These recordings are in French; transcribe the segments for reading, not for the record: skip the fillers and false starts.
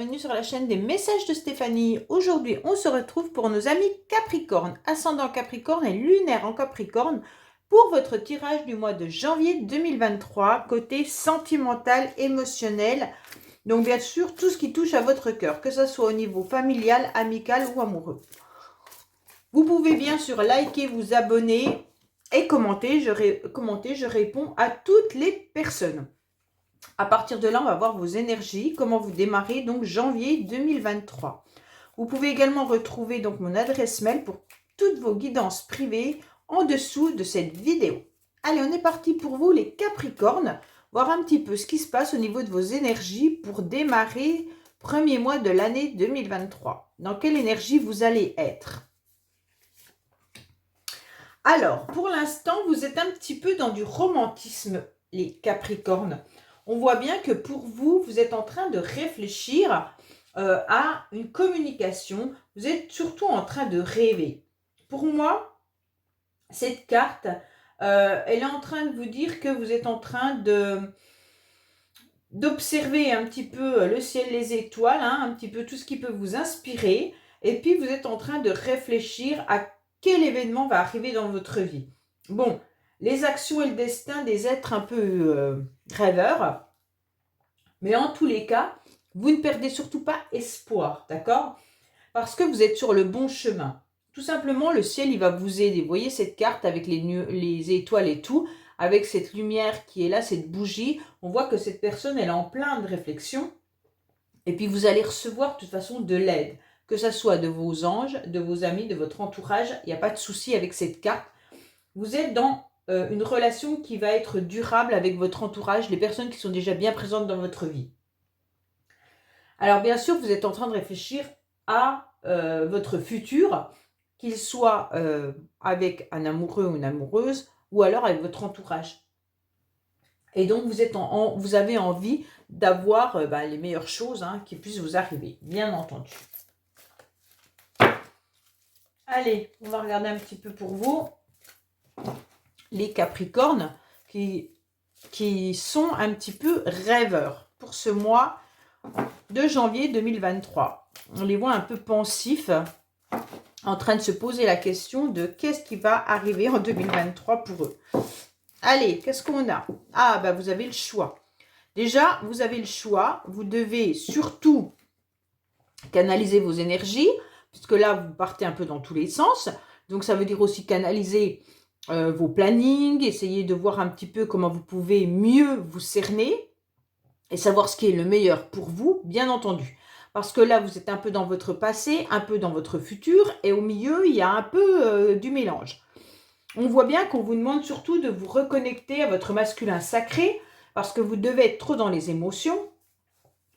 bienvenue sur la chaîne des messages de Stéphanie. Aujourd'hui, on se retrouve pour nos amis Capricorne, ascendant Capricorne et lunaire en Capricorne pour votre tirage du mois de janvier 2023, côté sentimental, émotionnel. Donc bien sûr, tout ce qui touche à votre cœur, que ce soit au niveau familial, amical ou amoureux. Vous pouvez bien sûr liker, vous abonner et commenter. Je réponds à toutes les personnes. À partir de là, on va voir vos énergies, comment vous démarrez donc janvier 2023. Vous pouvez également retrouver donc mon adresse mail pour toutes vos guidances privées en dessous de cette vidéo. Allez, on est parti pour vous les Capricornes, voir un petit peu ce qui se passe au niveau de vos énergies pour démarrer premier mois de l'année 2023. Dans quelle énergie vous allez être? Alors, pour l'instant, vous êtes un petit peu dans du romantisme, les Capricornes. On voit bien que pour vous, vous êtes en train de réfléchir à une communication. Vous êtes surtout en train de rêver. Pour moi, cette carte, elle est en train de vous dire que vous êtes en train d'observer un petit peu le ciel, les étoiles, un petit peu tout ce qui peut vous inspirer. Et puis, vous êtes en train de réfléchir à quel événement va arriver dans votre vie. Bon, les actions et le destin des êtres un peu rêveurs. Mais en tous les cas, vous ne perdez surtout pas espoir, d'accord? Parce que vous êtes sur le bon chemin. Tout simplement, le ciel, il va vous aider. Vous voyez cette carte avec les étoiles et tout, avec cette lumière qui est là, cette bougie. On voit que cette personne, elle est en plein de réflexion. Et puis, vous allez recevoir de toute façon de l'aide. Que ce soit de vos anges, de vos amis, de votre entourage. Il n'y a pas de souci avec cette carte. Vous êtes dans une relation qui va être durable avec votre entourage, les personnes qui sont déjà bien présentes dans votre vie. Alors bien sûr, vous êtes en train de réfléchir à votre futur, qu'il soit avec un amoureux ou une amoureuse, ou alors avec votre entourage. Et donc, vous avez envie d'avoir les meilleures choses qui puissent vous arriver, bien entendu. Allez, on va regarder un petit peu pour vous les Capricornes qui sont un petit peu rêveurs pour ce mois de janvier 2023. On les voit un peu pensifs, en train de se poser la question de qu'est-ce qui va arriver en 2023 pour eux. Allez, qu'est-ce qu'on a? Ah, bah vous avez le choix. Déjà, vous avez le choix. Vous devez surtout canaliser vos énergies, puisque là, vous partez un peu dans tous les sens. Donc, ça veut dire aussi canaliser vos plannings, essayer de voir un petit peu comment vous pouvez mieux vous cerner et savoir ce qui est le meilleur pour vous, bien entendu. Parce que là, vous êtes un peu dans votre passé, un peu dans votre futur, et au milieu, il y a un peu du mélange. On voit bien qu'on vous demande surtout de vous reconnecter à votre masculin sacré, parce que vous devez être trop dans les émotions,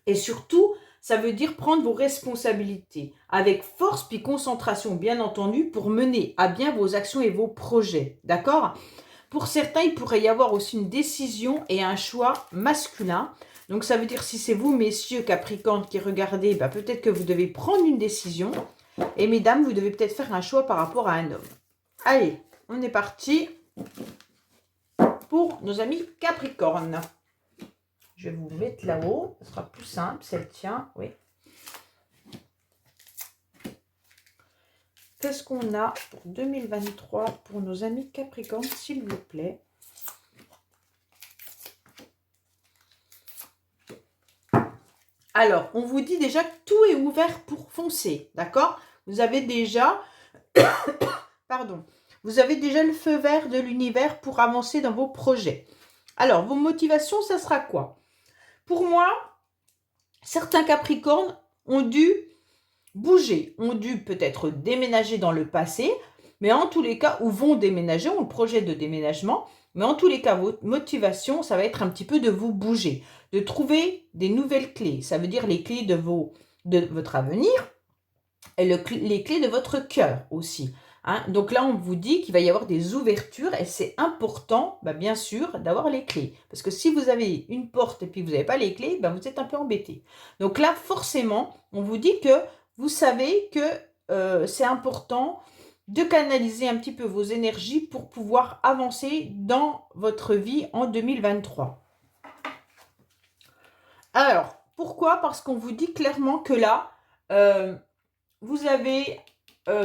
et surtout, ça veut dire prendre vos responsabilités, avec force puis concentration, bien entendu, pour mener à bien vos actions et vos projets, d'accord? Pour certains, il pourrait y avoir aussi une décision et un choix masculin. Donc, ça veut dire, si c'est vous, messieurs Capricorne, qui regardez, peut-être que vous devez prendre une décision. Et mesdames, vous devez peut-être faire un choix par rapport à un homme. Allez, on est parti pour nos amis Capricorne. Je vais vous mettre là-haut. Ce sera plus simple, c'est le tien, oui. Qu'est-ce qu'on a pour 2023 pour nos amis Capricorne, s'il vous plaît? Alors, on vous dit déjà que tout est ouvert pour foncer, d'accord? Vous avez déjà, pardon, vous avez déjà le feu vert de l'univers pour avancer dans vos projets. Alors, vos motivations, ça sera quoi? Pour moi, certains Capricornes ont dû bouger, ont dû peut-être déménager dans le passé, mais en tous les cas, ou vont déménager, ont le projet de déménagement, mais en tous les cas, votre motivation, ça va être un petit peu de vous bouger, de trouver des nouvelles clés. Ça veut dire les clés de votre avenir et les clés de votre cœur aussi. Donc là, on vous dit qu'il va y avoir des ouvertures et c'est important, bien sûr, d'avoir les clés. Parce que si vous avez une porte et puis vous n'avez pas les clés, vous êtes un peu embêté. Donc là, forcément, on vous dit que vous savez que c'est important de canaliser un petit peu vos énergies pour pouvoir avancer dans votre vie en 2023. Alors, Pourquoi? Parce qu'on vous dit clairement que là, vous avez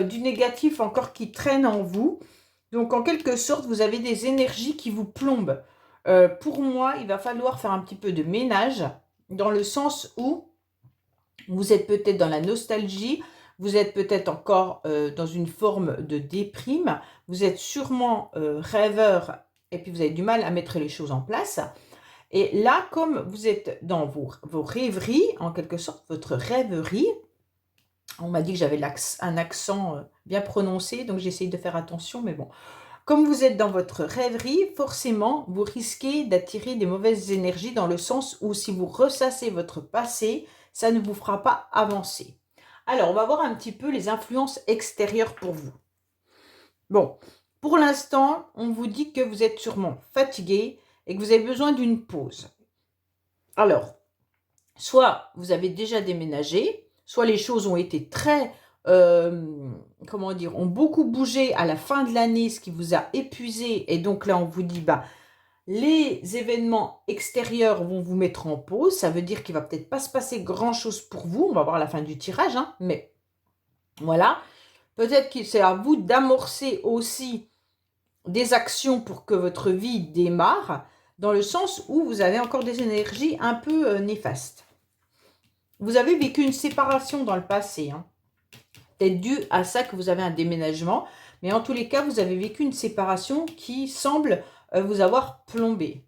du négatif encore qui traîne en vous. Donc, en quelque sorte, vous avez des énergies qui vous plombent. Pour moi, il va falloir faire un petit peu de ménage, dans le sens où vous êtes peut-être dans la nostalgie, vous êtes peut-être encore dans une forme de déprime, vous êtes sûrement rêveur et puis vous avez du mal à mettre les choses en place. Et là, comme vous êtes dans vos rêveries, en quelque sorte, votre rêverie, on m'a dit que j'avais un accent bien prononcé, donc j'essaye de faire attention, mais bon. Comme vous êtes dans votre rêverie, forcément, vous risquez d'attirer des mauvaises énergies dans le sens où si vous ressassez votre passé, ça ne vous fera pas avancer. Alors, on va voir un petit peu les influences extérieures pour vous. Bon, pour l'instant, on vous dit que vous êtes sûrement fatigué et que vous avez besoin d'une pause. Alors, soit vous avez déjà déménagé, soit les choses ont été très, comment dire, ont beaucoup bougé à la fin de l'année, ce qui vous a épuisé. Et donc là, on vous dit, bah, les événements extérieurs vont vous mettre en pause. Ça veut dire qu'il ne va peut-être pas se passer grand-chose pour vous. On va voir la fin du tirage, hein, mais voilà. Peut-être que c'est à vous d'amorcer aussi des actions pour que votre vie démarre, dans le sens où vous avez encore des énergies un peu néfastes. Vous avez vécu une séparation dans le passé, hein. Peut-être dû à ça que vous avez un déménagement, mais en tous les cas, vous avez vécu une séparation qui semble vous avoir plombé.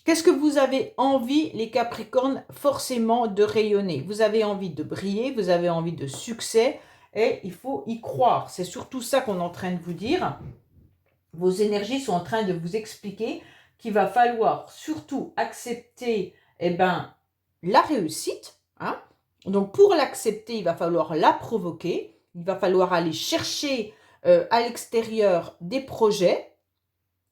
Qu'est-ce que vous avez envie, les Capricornes, forcément de rayonner? Vous avez envie de briller, vous avez envie de succès, et il faut y croire. C'est surtout ça qu'on est en train de vous dire. Vos énergies sont en train de vous expliquer qu'il va falloir surtout accepter la réussite. Hein. Donc, pour l'accepter, il va falloir la provoquer. Il va falloir aller chercher à l'extérieur des projets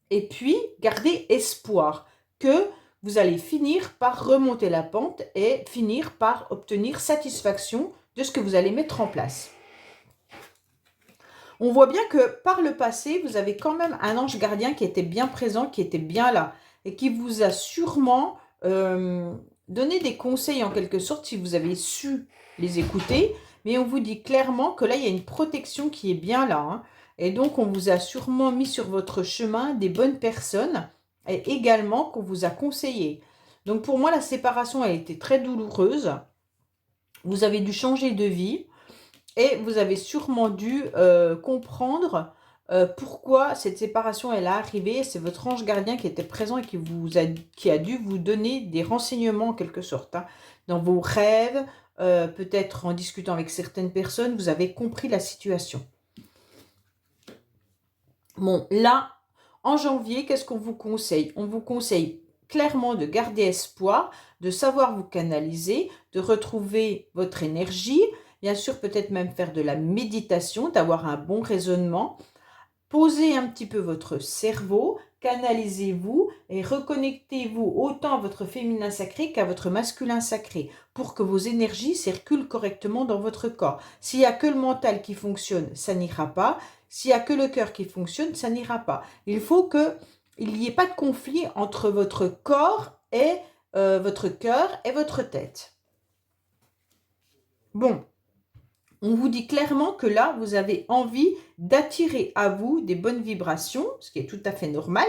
et puis garder espoir que vous allez finir par remonter la pente et finir par obtenir satisfaction de ce que vous allez mettre en place. On voit bien que par le passé, vous avez quand même un ange gardien qui était bien présent, qui était bien là et qui vous a sûrement donné des conseils en quelque sorte si vous avez su les écouter. Mais on vous dit clairement que là, il y a une protection qui est bien là. Hein. Et donc, on vous a sûrement mis sur votre chemin des bonnes personnes et également qu'on vous a conseillé. Donc, pour moi, la séparation a été très douloureuse. Vous avez dû changer de vie. Et vous avez sûrement dû comprendre pourquoi cette séparation est arrivée. C'est votre ange gardien qui était présent et qui a dû vous donner des renseignements en quelque sorte. Hein. Dans vos rêves, peut-être en discutant avec certaines personnes, vous avez compris la situation. Bon, là, en janvier, qu'est-ce qu'on vous conseille? On vous conseille clairement de garder espoir, de savoir vous canaliser, de retrouver votre énergie. Bien sûr, peut-être même faire de la méditation, d'avoir un bon raisonnement. Posez un petit peu votre cerveau, canalisez-vous et reconnectez-vous autant à votre féminin sacré qu'à votre masculin sacré pour que vos énergies circulent correctement dans votre corps. S'il n'y a que le mental qui fonctionne, ça n'ira pas. S'il n'y a que le cœur qui fonctionne, ça n'ira pas. Il faut qu'il n'y ait pas de conflit entre votre corps et votre cœur et votre tête. Bon. On vous dit clairement que là, vous avez envie d'attirer à vous des bonnes vibrations, ce qui est tout à fait normal,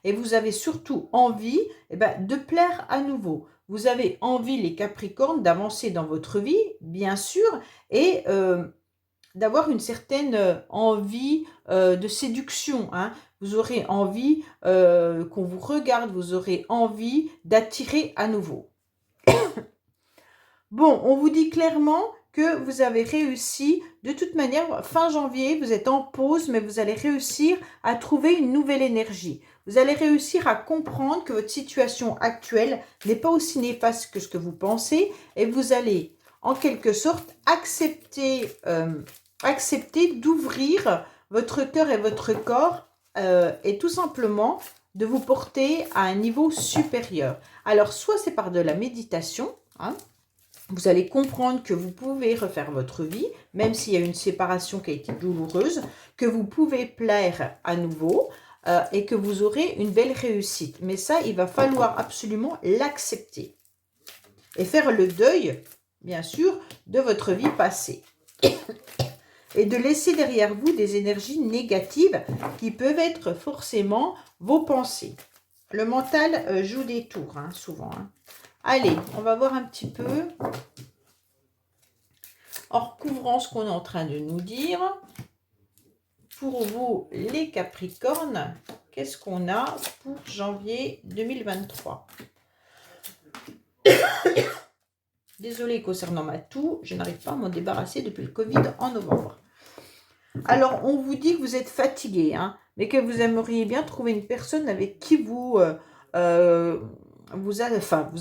et vous avez surtout envie de plaire à nouveau. Vous avez envie, les Capricornes, d'avancer dans votre vie, bien sûr, et d'avoir une certaine envie de séduction. Hein. Vous aurez envie qu'on vous regarde, vous aurez envie d'attirer à nouveau. Bon, on vous dit clairement que vous avez réussi. De toute manière, fin janvier, vous êtes en pause, mais vous allez réussir à trouver une nouvelle énergie. Vous allez réussir à comprendre que votre situation actuelle n'est pas aussi néfaste que ce que vous pensez et vous allez, en quelque sorte, accepter d'ouvrir votre cœur et votre corps et tout simplement de vous porter à un niveau supérieur. Alors, soit c'est par de la méditation, hein, vous allez comprendre que vous pouvez refaire votre vie, même s'il y a une séparation qui a été douloureuse, que vous pouvez plaire à nouveau et que vous aurez une belle réussite. Mais ça, il va falloir absolument l'accepter. et faire le deuil, bien sûr, de votre vie passée. Et de laisser derrière vous des énergies négatives qui peuvent être forcément vos pensées. Le mental joue des tours, hein, souvent. Hein. Allez, on va voir un petit peu, en recouvrant ce qu'on est en train de nous dire. Pour vous, les Capricornes, qu'est-ce qu'on a pour janvier 2023 ? Désolée concernant ma toux, je n'arrive pas à m'en débarrasser depuis le Covid en novembre. Alors, on vous dit que vous êtes fatigué, hein, mais que vous aimeriez bien trouver une personne avec qui vous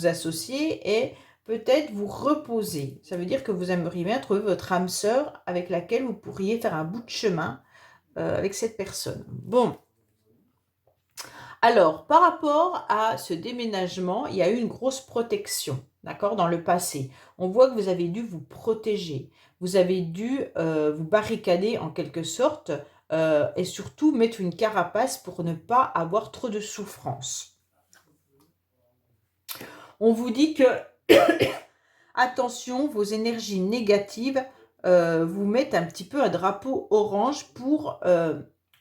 associer et peut-être vous reposer. Ça veut dire que vous aimeriez bien trouver votre âme sœur avec laquelle vous pourriez faire un bout de chemin avec cette personne. Bon. Alors, par rapport à ce déménagement, il y a eu une grosse protection, d'accord, dans le passé. On voit que vous avez dû vous protéger, vous avez dû vous barricader en quelque sorte et surtout mettre une carapace pour ne pas avoir trop de souffrance. On vous dit que, attention, vos énergies négatives vous mettent un petit peu un drapeau orange pour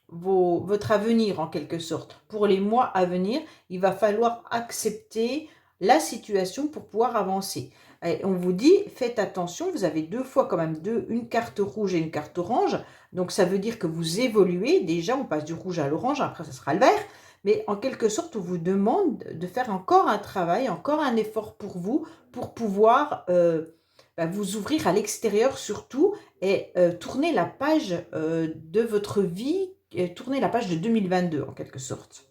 votre avenir en quelque sorte. Pour les mois à venir, il va falloir accepter la situation pour pouvoir avancer. Et on vous dit, faites attention, vous avez deux fois quand même une carte rouge et une carte orange. Donc ça veut dire que vous évoluez. Déjà, on passe du rouge à l'orange, après ça sera le vert. Mais en quelque sorte, on vous demande de faire encore un travail, encore un effort pour vous, pour pouvoir vous ouvrir à l'extérieur surtout et tourner la page de votre vie, tourner la page de 2022 en quelque sorte.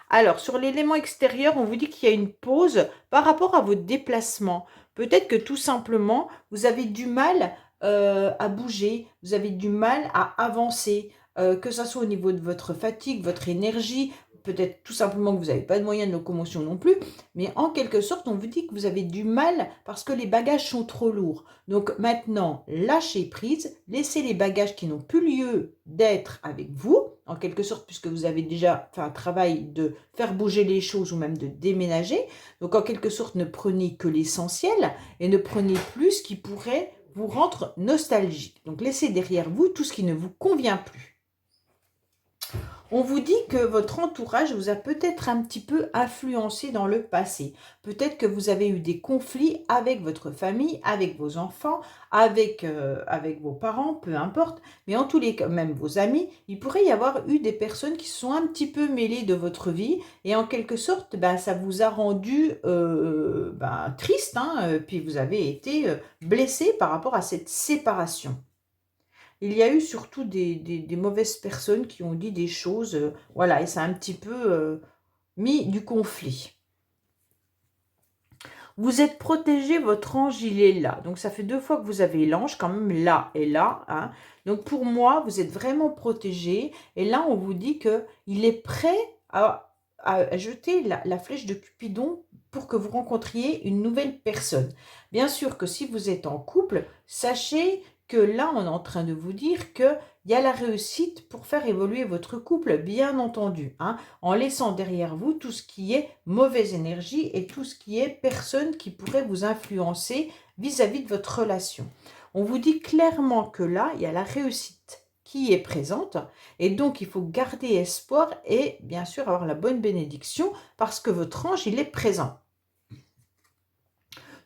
Alors, sur l'élément extérieur, on vous dit qu'il y a une pause par rapport à votre déplacement. Peut-être que tout simplement, vous avez du mal à bouger, vous avez du mal à avancer, que ce soit au niveau de votre fatigue, votre énergie, peut-être tout simplement que vous n'avez pas de moyens de locomotion non plus, mais en quelque sorte, on vous dit que vous avez du mal parce que les bagages sont trop lourds. Donc maintenant, lâchez prise, laissez les bagages qui n'ont plus lieu d'être avec vous, en quelque sorte, puisque vous avez déjà fait un travail de faire bouger les choses ou même de déménager. Donc en quelque sorte, ne prenez que l'essentiel et ne prenez plus ce qui pourrait vous rendre nostalgique. Donc laissez derrière vous tout ce qui ne vous convient plus. On vous dit que votre entourage vous a peut-être un petit peu influencé dans le passé. Peut-être que vous avez eu des conflits avec votre famille, avec vos enfants, avec vos parents, peu importe. Mais en tous les cas, même vos amis, il pourrait y avoir eu des personnes qui se sont un petit peu mêlées de votre vie. Et en quelque sorte, ça vous a rendu triste. Hein, puis vous avez été blessé par rapport à cette séparation. Il y a eu surtout des mauvaises personnes qui ont dit des choses, voilà, et ça a un petit peu mis du conflit. Vous êtes protégé, votre ange, il est là. Donc, ça fait 2 fois que vous avez l'ange, quand même, là et là. Hein. Donc, pour moi, vous êtes vraiment protégé. Et là, on vous dit qu'il est prêt à jeter la flèche de Cupidon pour que vous rencontriez une nouvelle personne. Bien sûr que si vous êtes en couple, sachez que là, on est en train de vous dire qu'il y a la réussite pour faire évoluer votre couple, bien entendu, hein, en laissant derrière vous tout ce qui est mauvaise énergie et tout ce qui est personne qui pourrait vous influencer vis-à-vis de votre relation. On vous dit clairement que là, il y a la réussite qui est présente et donc il faut garder espoir et bien sûr avoir la bonne bénédiction parce que votre ange, il est présent.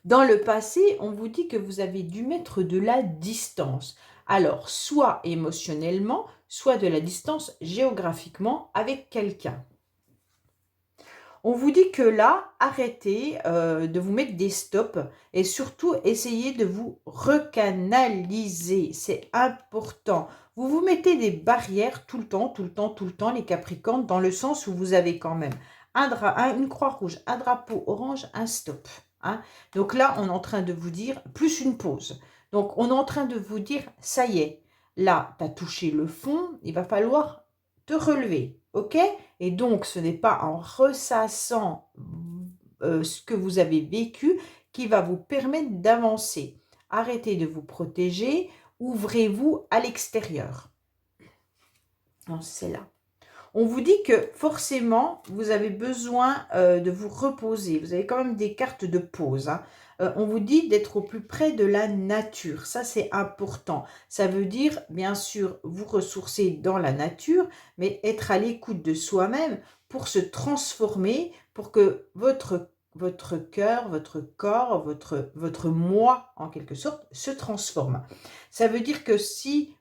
Dans le passé, on vous dit que vous avez dû mettre de la distance. Alors, soit émotionnellement, soit de la distance géographiquement avec quelqu'un. On vous dit que là, arrêtez de vous mettre des stops et surtout essayez de vous recanaliser. C'est important. Vous vous mettez des barrières tout le temps, les Capricornes, dans le sens où vous avez quand même une croix rouge, un drapeau orange, un stop. Hein. Donc là, on est en train de vous dire, plus une pause. Donc, on est en train de vous dire, ça y est, là, tu as touché le fond, il va falloir te relever, ok? Et donc, ce n'est pas en ressassant ce que vous avez vécu qui va vous permettre d'avancer. Arrêtez de vous protéger, ouvrez-vous à l'extérieur. C'est là. On vous dit que forcément, vous avez besoin de vous reposer. Vous avez quand même des cartes de pause. Hein. On vous dit d'être au plus près de la nature. Ça, c'est important. Ça veut dire, bien sûr, vous ressourcer dans la nature, mais être à l'écoute de soi-même pour se transformer, pour que votre cœur, votre corps, votre moi, en quelque sorte, se transforme. Ça veut dire que si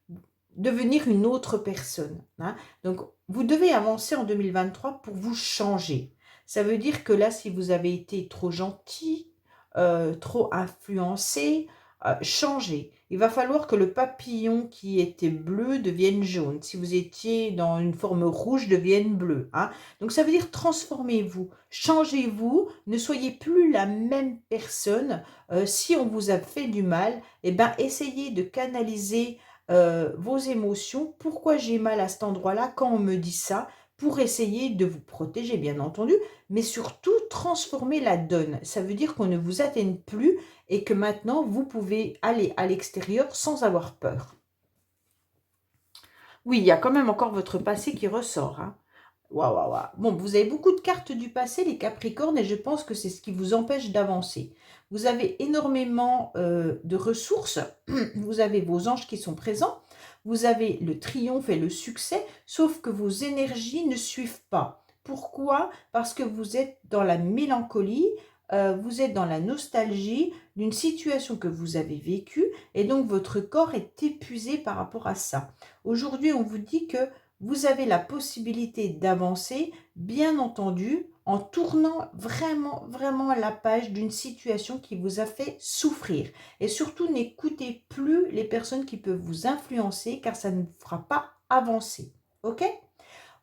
devenir une autre personne. Hein. Donc, vous devez avancer en 2023 pour vous changer. Ça veut dire que là, si vous avez été trop gentil, trop influencé, changez. Il va falloir que le papillon qui était bleu devienne jaune. Si vous étiez dans une forme rouge, devienne bleu. Hein. Donc, ça veut dire transformez-vous, changez-vous, ne soyez plus la même personne. Si on vous a fait du mal, eh ben, essayez de canaliser vos émotions, pourquoi j'ai mal à cet endroit-là quand on me dit ça, pour essayer de vous protéger, bien entendu, mais surtout transformer la donne. Ça veut dire qu'on ne vous atteigne plus et que maintenant, vous pouvez aller à l'extérieur sans avoir peur. Oui, il y a quand même encore votre passé qui ressort. Hein. Waouh, waouh, waouh. Bon, vous avez beaucoup de cartes du passé, les Capricornes, et je pense que c'est ce qui vous empêche d'avancer. Vous avez énormément de ressources. Vous avez vos anges qui sont présents. Vous avez le triomphe et le succès, sauf que vos énergies ne suivent pas. Pourquoi? Parce que vous êtes dans la mélancolie, vous êtes dans la nostalgie d'une situation que vous avez vécue, et donc votre corps est épuisé par rapport à ça. Aujourd'hui, on vous dit que vous avez la possibilité d'avancer, bien entendu, en tournant vraiment, vraiment la page d'une situation qui vous a fait souffrir. Et surtout, n'écoutez plus les personnes qui peuvent vous influencer, car ça ne vous fera pas avancer. Ok?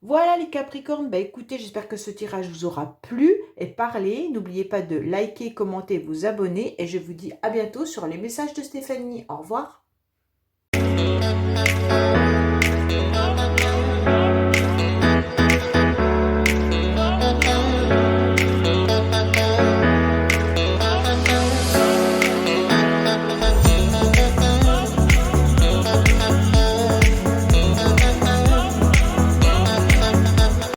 Voilà les Capricornes, bah écoutez, j'espère que ce tirage vous aura plu et parlé. N'oubliez pas de liker, commenter, vous abonner, et je vous dis à bientôt sur les messages de Stéphanie. Au revoir.